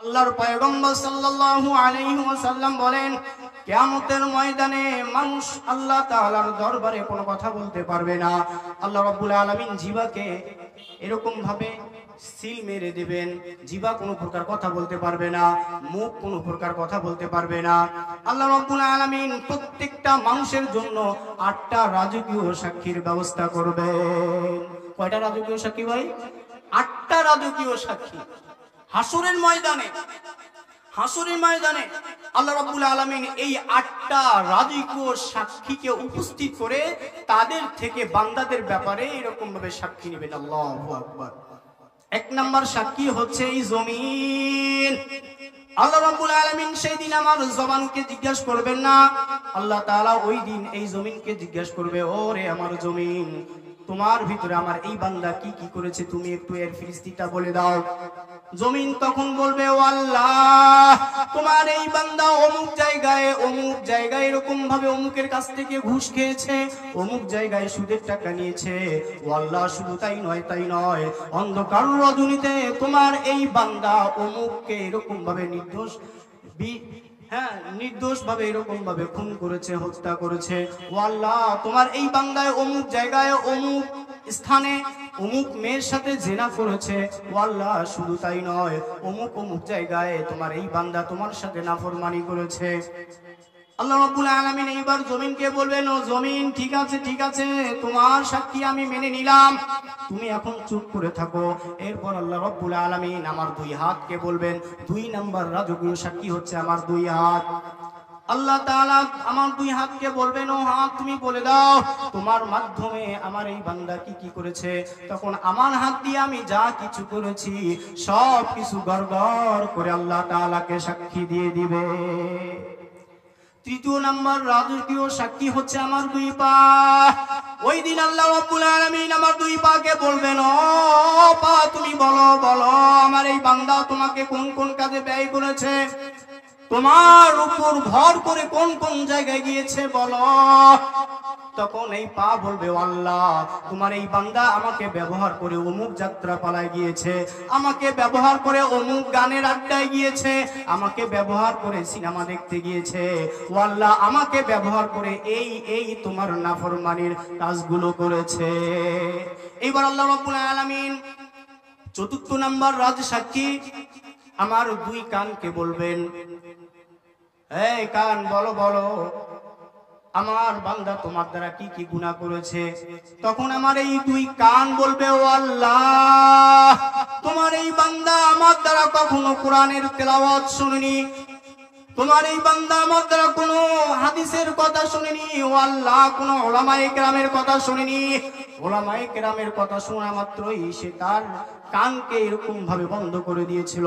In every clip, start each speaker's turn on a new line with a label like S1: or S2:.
S1: আল্লাহর পয়গম্বর সাল্লাল্লাহু আলাইহি ওয়াসাল্লাম বলেন, কিয়ামতের ময়দানে মানুষ আল্লাহ তাআলার দরবারে কোনো কথা বলতে পারবে না। আল্লাহ রাব্বুল আলামিন জিহ্বাকে এরকম ভাবে সিল মেরে দিবেন, জিহ্বা কোনো প্রকার কথা বলতে পারবে না, মুখ কোনো প্রকার কথা বলতে পারবে না। আল্লাহ রাব্বুল আলামিন প্রত্যেকটা মানুষের জন্য 8টা রাজকীয় সাক্ষীর ব্যবস্থা করবেন। কয়টা রাজকীয় সাক্ষী ভাই? 8টা রাজকীয় সাক্ষী। হাসরের ময়দানে আল্লাহ রাব্বুল আলামিন এই 8টা রাজকীয় সাক্ষীকে উপস্থিত করে তাদের থেকে বান্দাদের ব্যাপারে এরকম ভাবে সাক্ষী নেবেন। আল্লাহু আকবার। 1 নাম্বার সাক্ষী হচ্ছে এই জমিন। আল্লাহ রাব্বুল আলামিন সেই দিন আমার জবানকে জিজ্ঞাসা করবেন না, আল্লাহ তাআলা ওই দিন এই জমিনকে জিজ্ঞাসা করবে, ওরে আমার জমিন, তোমার ভিতরে আমার এই বান্দা কি কি করেছে তুমি একটু এর ফিরিস্তিটা বলে দাও। জমিন তখন বলবে, ও আল্লাহ, তোমার এই বান্দা অমুক জায়গায় এরকম ভাবে অমুকের কাছ থেকে ঘুষ খেয়েছে, অমুক জায়গায় সুদের টাকা নিয়েছে। ও আল্লাহ, শুধু তাই নয়, অন্ধকার রজনীতে তোমার এই বান্দা অমুককে এরকম ভাবে নির্দোষ ভাবে এরকম ভাবে খুন করেছে, হত্যা করেছে। ও আল্লাহ, তোমার এই বান্দায় অমুক জায়গায় অমুক স্থানে অমুক মেয়ের সাথে জিনা করেছে। ও আল্লাহ, শুধু তাই নয়, অমুক জায়গায় তোমার এই বান্দা তোমার সাথে নাফরমানি করেছে। আল্লাহ রাব্বুল আলামিন এইবার জমিনকে বলবেন, ও জমিন, ঠিক আছে, তোমার সাক্ষী আমি মেনে নিলাম, তুমি এখন চুপ করে থাকো। এরপর আল্লাহ রাব্বুল আলামিন আমার 2 হাতকে বলবেন, 2 নাম্বার রাজকীয় সাক্ষী হচ্ছে আমার 2 হাত। আল্লাহ তাআলা আমার 2 হাতকে বলবেন, ও হাত, তুমি বলে দাও তোমার মাধ্যমে আমার এই বান্দা কি কি করেছে। তখন আমার হাত দিয়ে আমি যা কিছু করেছি সব কিছু গড়গড় করে আল্লাহ তাআলাকে সাক্ষী দিয়ে দিবে। 3 নাম্বার রাজকীয় সাক্ষী হচ্ছে আমার 2 পা। ওই দিন আল্লাহ রাব্বুল আলামিন আমার 2 পাকে বলবেন, ও পা, তুমি বলো আমার এই বান্দা তোমাকে কোন কোন কাজে ব্যয় করেছে, তোমার উপর ভর করে কোন কোন জায়গায় গিয়েছে বলো। তখন এই পা বলবে, ও আল্লাহ, তোমার এই বান্দা আমাকে ব্যবহার করে অমুক যাত্রা পালায় গিয়েছে, আমাকে ব্যবহার করে অমুক গানের আড্ডায় গিয়েছে, আমাকে ব্যবহার করে সিনেমা দেখতে গিয়েছে। ও আল্লাহ, আমাকে ব্যবহার করে এই তোমার নাফরমানির কাজগুলো করেছে। এইবার আল্লাহ রাব্বুল আলামিন 4 নাম্বার রাজ সাক্ষী আমার 2 কানকে বলবেন, এই কান, বলো আমার বান্দা তোমার দ্বারা কি কি গুনাহ করেছে। তখন আমার এই 2 কান বলবে, ও আল্লাহ, তোমার এই বান্দা আমার দ্বারা কখনো কোরআনের তেলাওয়াত শুনেনি, তোমার এই বান্দা আমার দ্বারা কোনো হাদিসের কথা শুনেনি। ও আল্লাহ, কোনো উলামায়ে কেরামের কথা শুনেনি। উলামায়ে কেরামের কথা শোনা মাত্রই সে তার কানকে এরকম ভাবে বন্ধ করে দিয়েছিল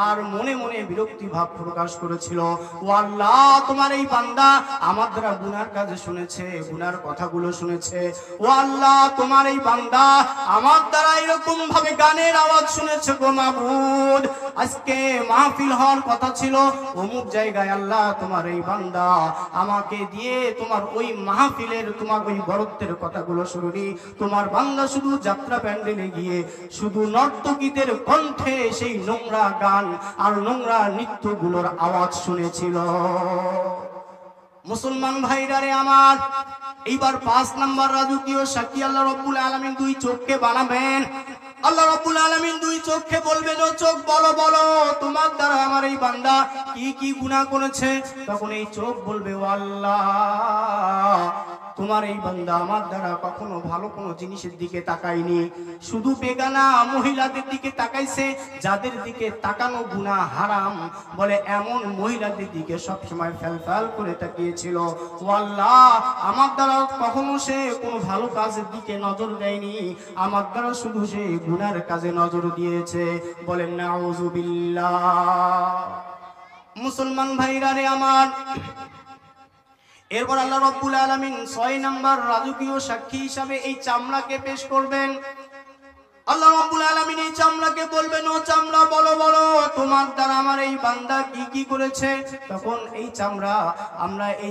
S1: আর মনে মনে বিরক্তি ভাব প্রকাশ করেছিল। ও আল্লাহ, তোমার এই বান্দা আমার দ্বারা গুনার কাজে শুনেছে, গুনার কথাগুলো শুনেছে। ও আল্লাহ, তোমার এই বান্দা আমার দ্বারা এরকম ভাবে গানের আওয়াজ শুনেছে গো মাবুদ। আজকে মাহফিল হওয়ার কথা ছিল অমুক জায়গায়, আল্লাহ, তোমার এই বান্দা আমাকে দিয়ে তোমার ওই মাহফিলের তোমার ওই বরত্বের কথাগুলো শুনি। তোমার বান্দা শুধু যাত্রা প্যান্ডেলে গিয়ে শুধু নর্তকীদের কণ্ঠে সেই নোংরা গান আর নোংরা নৃত্যগুলোর আওয়াজ শুনেছিল। মুসলমান ভাইরা রে আমার, এইবার 5 নাম্বার রাজকীয় সাক্ষী আল্লাহ রাব্বুল আলামিন 2 চোখকে বানাবেন। আল্লাহ রাব্বুল আলামিন 2 চোখকে বলবেন, ও চোখ, বলো তোমার দ্বারা আমার এই বান্দা কি কি গুনাহ করেছে। তখন এই চোখ বলবে, ও আল্লাহ, তোমার এই বান্দা আমার দ্বারা কখনো ভালো কোনো জিনিসের দিকে তাকায়নি, শুধু বেগানা মহিলাদের দিকে তাকাইছে, যাদের দিকে তাকানো গুনাহ হারাম বলে এমন মহিলাদের দিকে সবসময় ফেলফেল করে তাকিয়েছিল। ও আল্লাহ, আমার দ্বারা কখনো সে কোনো ভালো কাজের দিকে নজর দেয়নি, আমার দ্বারা শুধু সে গুনার কাজে নজর দিয়েছে। বলেন নাউযুবিল্লাহ। মুসলমান ভাইরা রে আমার, এরপর আল্লাহ রাব্বুল আলামিন 6 নাম্বার রাজকীয় সাক্ষী হিসাবে এই চামড়াকে পেশ করবেন। আল্লাহ রাব্বুল আলামিন এই চামড়াকে বলবেন, ও চামড়া, বলো তোমার দ্বারা আমার এই বান্দা কি কি করেছে। তখন এই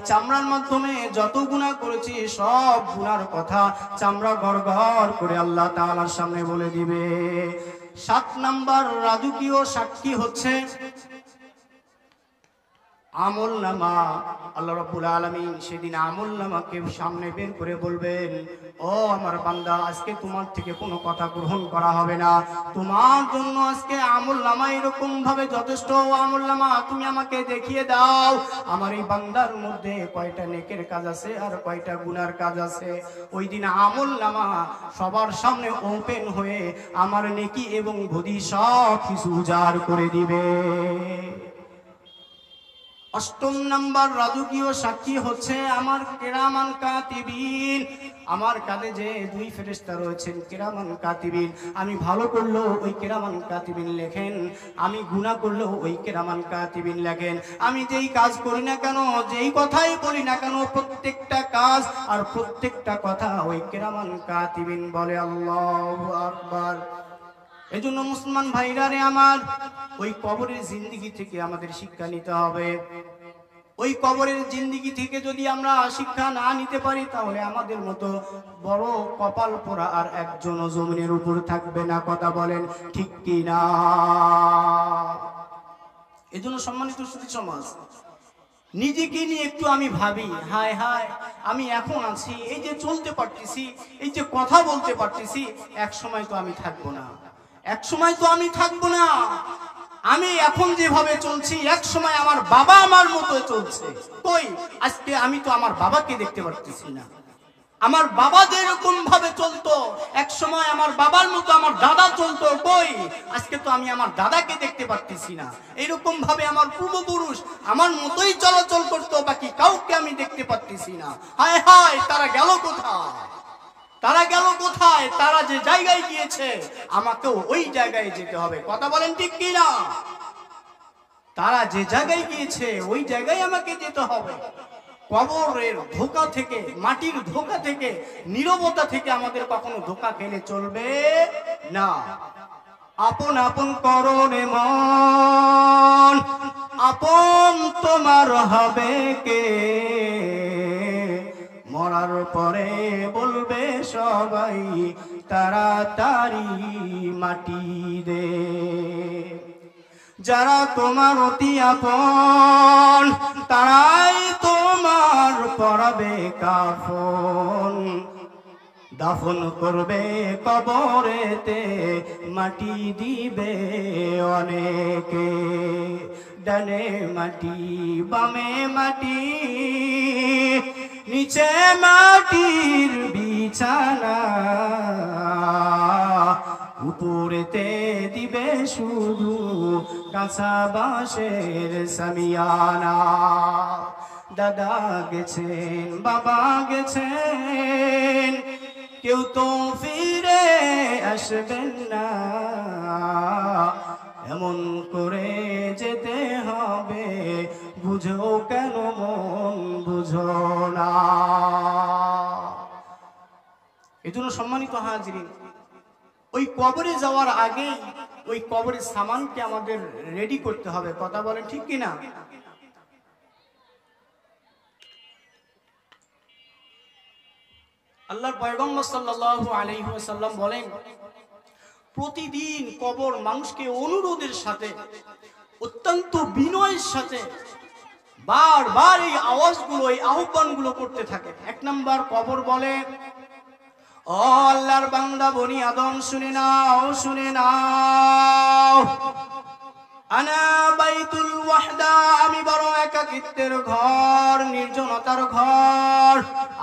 S1: চামড়ার মাধ্যমে যত গুনাহ করেছি সব গুনার কথা চামড়া গড়গড় করে আল্লাহ তাআলার সামনে বলে দিবে। 7 নাম্বার রাজকীয় সাক্ষী হচ্ছে আমল নামা, আল্লাহ রাব্বুল আলামিন সেদিন আমল নামাকে সামনে বের করে বলবেন, ও আমার বান্দা, আজকে তোমার থেকে কোনো কথা গ্রহণ করা হবে না, তোমার জন্য আজকে আমল নামা এরকম ভাবে যথেষ্ট। আমল নামা তুমি আমাকে দেখিয়ে দাও, আমার এই বান্দার মধ্যে কয়টা নেকের কাজ আছে আর কয়টা গুনার কাজ আছে। ওই দিন আমল নামা সবার সামনে ওপেন হয়ে আমার নেকি এবং বদি সব কিছু উজাড় করে দিবে। অষ্টম নাম্বার রাজকীয় সাক্ষী হচ্ছে আমার কিরামান কাতিবিন। আমার কাঁধে যে দুই ফেরেশতা রয়েছেন কিরামান কাতিবিন, আমি ভালো করলেও ওই কিরামান কাতিবিন লেখেন, আমি গুনাহ করলেও ওই কিরামান কাতিবিন লেখেন। আমি যেই কাজ করি না কেন, যেই কথাই বলি না কেন, প্রত্যেকটা কাজ আর প্রত্যেকটা কথা ওই কিরামান কাতিবিন বলে। আল্লাহু আকবার। এজন্য মুসলমান ভাইরা রে আমার, ওই কবরের জিন্দেগি থেকে আমাদের শিক্ষা নিতে হবে। ওই কবরের জিন্দেগি থেকে যদি আমরা শিক্ষা না নিতে পারি, তাহলে আমাদের মতো বড় কপাল পোড়া আর একজন জমিনের উপর থাকবে না। কথা বলেন ঠিক কি না? এজন্য সম্মানিত সুধী সমাজ, নিজেকে নিয়ে একটু আমি ভাবি, হায় হায় আমি এখন আছি, এই যে চলতে পারতেছি, এই যে কথা বলতে পারতেছি, এক সময় তো আমি থাকবো না, এক সময় তো আমি থাকবো না। আমি এখন যেভাবে চলছি, এক সময় আমার বাবা আমার মতো চলছে। কই আজকে আমি তো আমার বাবাকে দেখতে পারতেছি না। আমার বাবা যেরকম ভাবে চলতো, এক সময় আমার বাবার মতো আমার দাদা চলতো, কই আজকে তো আমি আমার দাদাকে দেখতে পারতেছি না। এরকম ভাবে আমার পূর্বপুরুষ আমার মতোই চলাচল করতো, বাকি কাউকে আমি দেখতে পারতেছি না। হায় হায়, তারা গেল কোথায়? তারা গেল কোথায়? তারা যে জায়গায় গিয়েছে, আমাকেও ওই জায়গায় যেতে হবে। কথা বলেন ঠিক কি না? তারা যে জায়গায় গিয়েছে ওই জায়গায় আমাকে যেতে হবে। কবরের ধোঁকা থেকে, মাটির ধোঁকা থেকে, নীরবতা থেকে আমাদের কখনো ধোঁকা খেলে চলবে না। আপন আপন করনে মন, আপন তোমার হবে কে? মরার পরে বলবে সবাই তাড়াতাড়ি মাটি দে। যারা তোমার অতি আপন, তারাই তোমার পরাবে কাফন। দাফন করবে কবরেতে, মাটি দিবে অনেকে। ডানে মাটি বামে মাটি, নিচে মাটির বিছানা, উপরেতে দিবে শুধু কাঁচা বাঁশের সামিয়ানা। দাদা গেছেন, বাবা গেছেন, কেউ তো ফিরে আসবেন না। এমন করে যেতে হবে, বুঝো কেন মন বুঝো না। এজন্য সম্মানিত হাজিরিন, ওই কবরে যাওয়ার আগে ওই কবরের সামানকে আমাদের রেডি করতে হবে। কথা বলেন ঠিক কিনা? আল্লাহর পয়গম্বর সাল্লাল্লাহু আলাইহি ওয়াসাল্লাম বলেন, প্রতিদিন কবর মানুষকে অনুরোধের সাথে, অত্যন্ত বিনয়ের সাথে বারবার এই আওয়াজগুলো, এই আহ্বানগুলো করতে থাকে। এক নাম্বার, কবর বলে, ও আল্লাহর বান্দা বনি আদম, শুনে নাও, শুনে নাও, আনা বাইতুল ওয়াহদা, আমি বড় একাকিত্বের ঘর, নির্জনতার ঘর।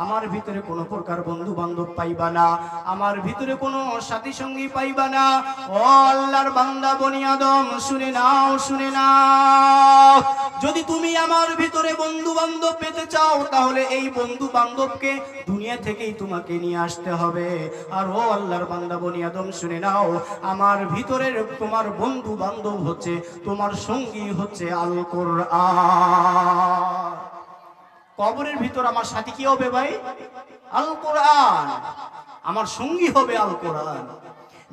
S1: আমার ভিতরে কোনো প্রকার বন্ধু বান্ধব পাইবা না, আমার ভিতরে কোনো সাথী সঙ্গী পাইবা না। ও আল্লাহর বান্দা বনি আদম, শুনে নাও, শুনে নাও, যদি তুমি আমার ভিতরে বন্ধু বান্ধব পেতে চাও, তাহলে এই বন্ধু বান্ধবকে দুনিয়া থেকেই তোমাকে নিয়ে আসতে হবে। আর ও আল্লাহর বান্দা বনি আদম, শুনে নাও, আমার ভিতরের তোমার বন্ধু বান্ধব হচ্ছে, তোমার সঙ্গী হচ্ছে আল কোরআন। কবরের ভিতর আমার সাথী কি হবে ভাই? আল কোরআন। আমার সঙ্গী হবে আল কোরআন।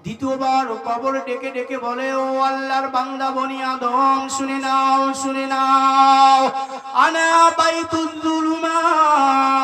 S1: দ্বিতীয়বার কবর ডেকে ডেকে বলে, ও আল্লাহর বান্দা বনি আদম, শুনে নাও, শুনে নাও, আনা বাইতুল যুলুমাত,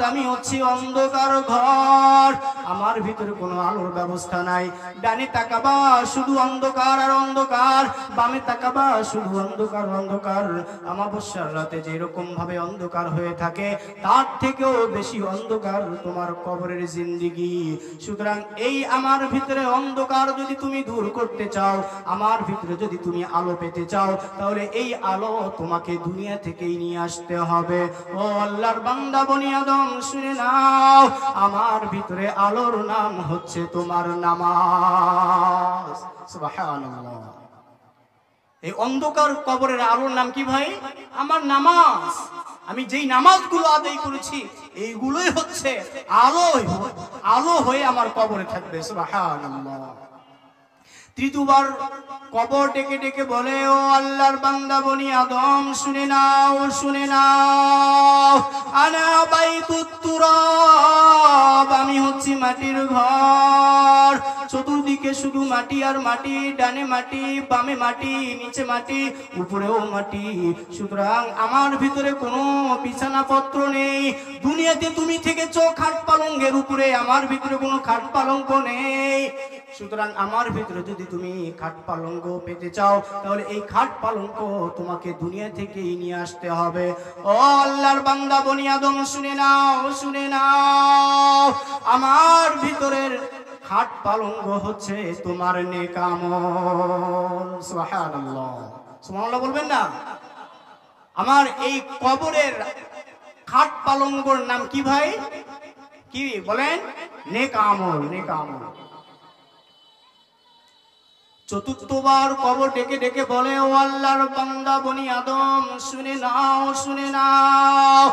S1: আমি হচ্ছি অন্ধকার ঘর, আমার ভিতরে কোনো আলোর ব্যবস্থা নাই। ডানে তাকাবা শুধু অন্ধকার আর অন্ধকার, বামে তাকাবা শুধু অন্ধকার অন্ধকার। অমাবস্যার রাতে যেরকম ভাবে অন্ধকার হয়ে থাকে তার থেকেও বেশি অন্ধকার তোমার কবরের জিন্দেগি। সুতরাং এই আমার ভিতরে অন্ধকার যদি তুমি দূর করতে চাও, আমার ভিতরে যদি তুমি আলো পেতে চাও, তাহলে এই আলো তোমাকে দুনিয়া থেকেই নিয়ে আসতে হবে। ও আল্লাহর বান্দা বনি আদম শুনে নাও, আমার ভিতরে আলোর নাম হচ্ছে তোমার নামাজ। সুবহানাল্লাহ। এই অন্ধকার কবরের আলোর নাম কি ভাই? আমার নামাজ। আমি যেই নামাজগুলো আদায় করেছি এইগুলোই হচ্ছে আলো হয়ে আমার কবরে থাকবে। সুবহানাল্লাহ। তৃতীয়বার কবর ডেকে ডেকে বলে, ও আল্লাহর বান্দা বনি আদম শুনে নাও, শুনে নাও, আনা বাইতুত তুরাব, আমি হচ্ছি মাটির ঘর। চতুর্দিকে শুধু মাটি আর মাটি, ডানে মাটি, বামে মাটি, নিচে মাটি, উপরেও মাটি। সুতরাং আমার ভিতরে কোনো বিছানাপত্র নেই। দুনিয়াতে তুমি থেকেছো খাট পালঙ্কের উপরে, আমার ভিতরে কোনো খাট পালঙ্ক নেই। সুতরাং আমার ভিতরে যদি তুমি খাট পালঙ্ক পেতে চাও, তাহলে এই খাট পালঙ্ক তোমাকে দুনিয়া থেকেই নিয়ে আসতে হবে। ও আল্লাহর বান্দা বনি আদম শুনে নাও, শুনে নাও, আমার ভিতরের খাট পালঙ্ক হচ্ছে তোমার নেক আমল। সুবহানাল্লাহ। সুবহানাল্লাহ বলবেন না? আমার এই কবরের খাট পালঙ্কর নাম কি ভাই? কি বলেন? নেক আমল, নেক আমল। চতুর্থবার কবর ডেকে ডেকে বলে, ও আল্লাহর বান্দা বনি আদম শুনে নাও, শুনে নাও,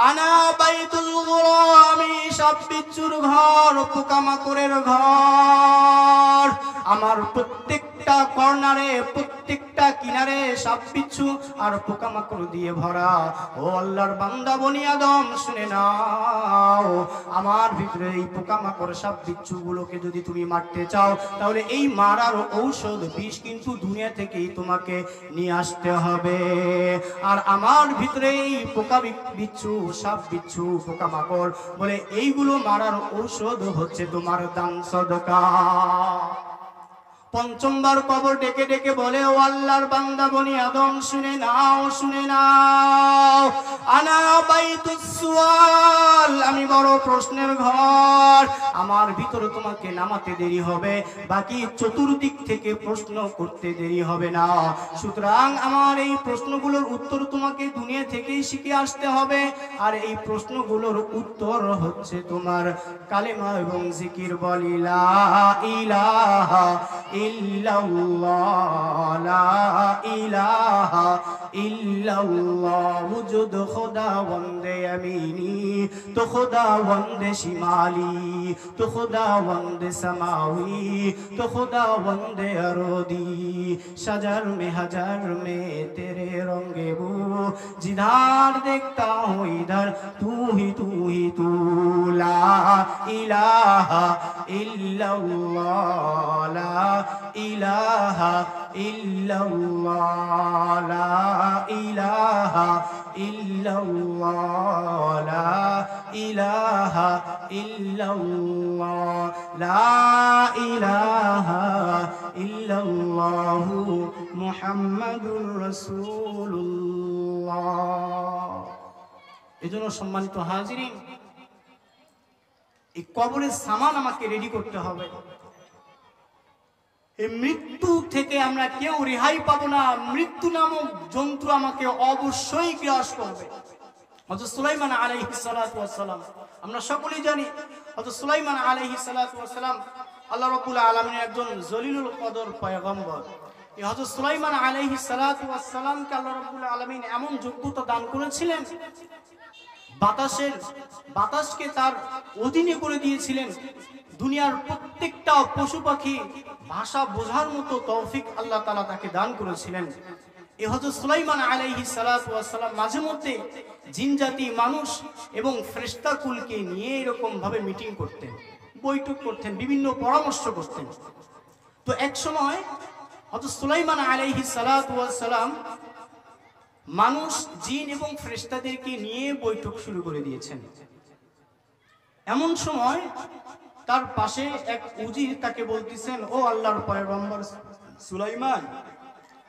S1: আনা বাইতুল গুরাম, আমি সব বিচ্ছুর ঘর, পোকামাকড়ের ঘর। আমার প্রত্যেকটা কর্নারে, প্রত্যেকটা কিনারে সব বিচ্ছু আর পোকামাকড় দিয়ে ভরা। ও আল্লাহর বান্দা বনি আদম শুনে নাও, আমার ভিতরে এই পোকামাকড় সব বিচ্ছু গুলোকে যদি তুমি মারতে চাও, তাহলে এই মারার ঔষধ বিষ কিন্তু দুনিয়া থেকেই তোমাকে নিয়ে আসতে হবে। আর আমার ভিতরে এই পোকা বিচ্ছু, সাপ বিচ্ছু, পোকামাকড় বলে এইগুলো মারার ঔষধ হচ্ছে তোমার দান সদকা। পঞ্চমবার কবর ডেকে ডেকে বলে, ও আল্লাহর বান্দা বনি আদম শুনে নাও, শুনে নাও, আনা বাইতুস সুয়াল, আমি বড় প্রশ্নের ঘর। আমার ভিতরে তোমাকে নামাতে দেরি হবে, বাকি চতুর্দিক থেকে প্রশ্ন করতে দেরি হবে না। সুতরাং আমার এই প্রশ্নগুলোর উত্তর তোমাকে দুনিয়া থেকেই শিখে আসতে হবে। আর এই প্রশ্নগুলোর উত্তর হচ্ছে তোমার কালেমা এবং জিকির। বলি লা ইলাহা ইল্লাল্লাহ, লা ইলাহা ইল্লাল্লাহ, वुजुद खुदावंदे अमीनी तो खुदावंदे शिमाली, तो खुदावंदे समावी, तो खुदावंदे अरोदी, शजर में हजर में तेरे रंगे वो, जिधर देखता हूँ इधर तू ही तू ही तू। ला इलाहा इल्लल्लाह, ला इलाहा इल्लल्लाह, ला इलाहा इल्लल्लाह, ला इलाहा इल्लल्लाह, ला इलाहा इल्लल्लाह, मुहम्मदुर রাসূলুল্লাহ। এজন্য সম্মানিত হাজিরিন, এই কবরের সামান আমাকে রেডি করতে হবে। এই মৃত্যু থেকে আমরা কেউ রেহাই পাবো না। মৃত্যু নামক যন্ত্র আমাকে অবশ্যই গ্রাস করবে। হযরত সুলাইমান আলাইহিস সালাতু ওয়াস সালাম, আমরা সকলেই জানি হযরত সুলাইমান আলাইহিস সালাতু ওয়াস সালাম আল্লাহ রাব্বুল আলামিনের একজন জলিলুল কদর পয়গম্বর। এই হযরত সুলাইমান আলাইহিস সালাতু ওয়াস সালামকে আল্লাহ রাব্বুল আলামিন এমন যোগ্যতা দান করেছিলেন, বাতাসকে তার অধীনে করে দিয়েছিলেন। দুনিয়ার প্রত্যেকটা পশু পাখি ভাষা বোঝার মতো তৌফিক আল্লাহ তাআলা তাকে দান করেছিলেন। এই হযরত সুলাইমান আলাইহিস সালাতু ওয়াস সালাম মাঝে মধ্যে জিন জাতি, মানুষ এবং ফেরেশতা কুলকে নিয়ে এরকম ভাবে মিটিং করতেন, বৈঠক করতেন, বিভিন্ন পরামর্শ করতেন। তো এক সময় হযরত সুলাইমান আলাইহিস সালাতু ওয়াস সালাম মানুষ, জিন এবং ফেরেশতাদেরকে নিয়ে বৈঠক শুরু করে দিয়েছেন। এমন সময় তার পাশে এক উজির তাকে বলতেছেন, ও আল্লাহর পয়গম্বর সুলাইমান,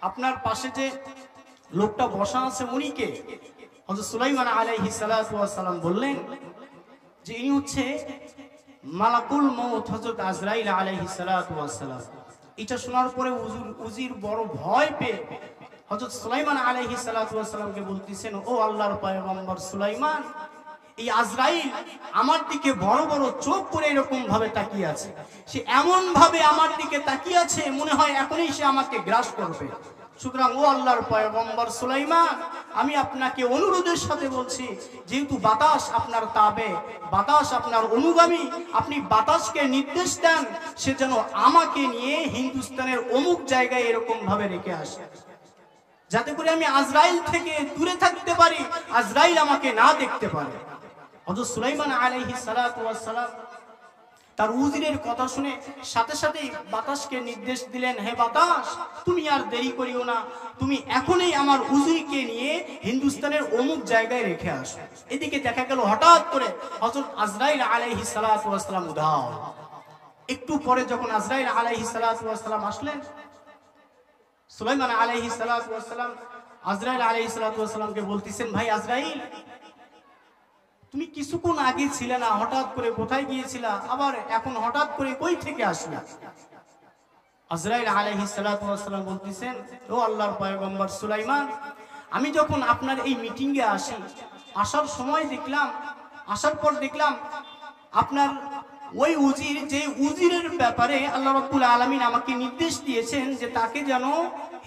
S1: আপনার পাশে যে লোকটা বসা আছে উনি কে? হযরত সুলাইমান আলাইহিস সালাতু ওয়াস সালাম বললেন যে ইনি হচ্ছে মালাকুল মউত হযরত আজরাইল আলাইহিস সালাতু ওয়াস সালাম। এটা শোনার পরে উজির বড় ভয় পেয়ে হযরত সুলাইমান আলাইহিস সালাতু ওয়াস সালামকে বলতেছেন, ও আল্লাহর পয়গম্বর সুলাইমান, এই আজরাইল আমার দিকে বড় বড় চোখ করে এরকম ভাবে তাকিয়ে আছে, সে এমন ভাবে আমার দিকে তাকিয়ে আছে মনে হয় এখনই সে আমাকে গ্রাস করবে। সুতরাং ও আল্লাহর পয়গম্বর সুলাইমান, আমি আপনাকে অনুরোধের সাথে বলছি, যেহেতু বাতাস আপনার তাবে, বাতাস আপনার অনুগামী, আপনি বাতাসকে নির্দেশ দেন সে যেন আমাকে নিয়ে হিন্দুস্তানের অমুক জায়গায় এরকম ভাবে রেখে আসে, যাতে করে আমি আজরাইল থেকে দূরে থাকতে পারি, আজরাইল আমাকে না দেখতে পারে। হযরত সুলাইমান আলাইহিস সালাতু ওয়াস সালাম তার উজিরের কথা শুনে সাথে সাথেই বাতাসকে নির্দেশ দিলেন, হে বাতাস, তুমি আর দেরি করিও না, তুমি এখনই আমার উজিরকে নিয়ে হিন্দুস্তানের অমুক জায়গায় রেখে আসো। এদিকে দেখা গেল হঠাৎ করে হযরত আজরাইল আলাইহিস সালাতু ওয়াস সালাম উধাও। একটু পরে যখন আজরাইল আলাইহিস সালাতু ওয়াস সালাম আসলেন, সুলাইমান আলাইহিস সালাতু ওয়াস সালাম আজরাইল আলাইহিস সালাতু ওয়াস সালামকে বলতেছেন, ভাই আজরাইল, তুমি কিছুক্ষণ আগে ছিলে না, হঠাৎ করে কোথায় গিয়েছিলা, আবার এখন হঠাৎ করে কই থেকে আসলা? আজরাইল আলাইহিস সালাতু ওয়াস সালাম বলতেছেন, ও আল্লাহর পয়গম্বর সুলাইমান, আমি যখন আপনার এই মিটিং এ আসি, আসার সময় দেখলাম, আসার পর দেখলাম আপনার ওই উজির, যে উজিরের ব্যাপারে আল্লাহ রাব্বুল আলামিন আমাকে নির্দেশ দিয়েছেন যে তাকে যেন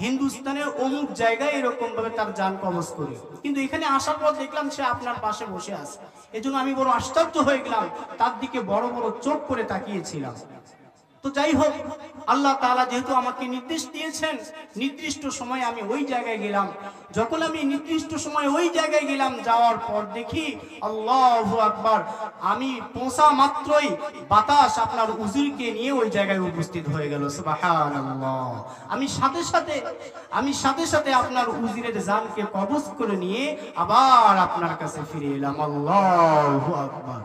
S1: হিন্দুস্তানের অমুক জায়গায় এরকম ভাবে তার জান কবজ করি, কিন্তু এখানে আসার পর দেখলাম সে আপনার পাশে বসে আছে। এজন্য আমি বড় আশ্চর্য হয়ে গেলাম, তার দিকে বড় বড় চোখ করে তাকিয়েছিলাম। তো যাই হোক, আল্লাহ তাআলা যেহেতু আমাকে নির্দেশ দিয়েছেন, নির্দিষ্ট সময়ে আমি ওই জায়গায় গেলাম। যখন আমি নির্দিষ্ট সময়ে ওই জায়গায় গেলাম, যাওয়ার পর দেখি আল্লাহু আকবার, আমি পৌঁছা মাত্রই বাতাস আপনার উজিরকে নিয়ে ওই জায়গায় উপস্থিত হয়ে গেল। সুবহানাল্লাহ। আমি সাথে সাথে আপনার উজিরের জানকে কবজ করে নিয়ে আবার আপনার কাছে ফিরে এলাম। আল্লাহু আকবার।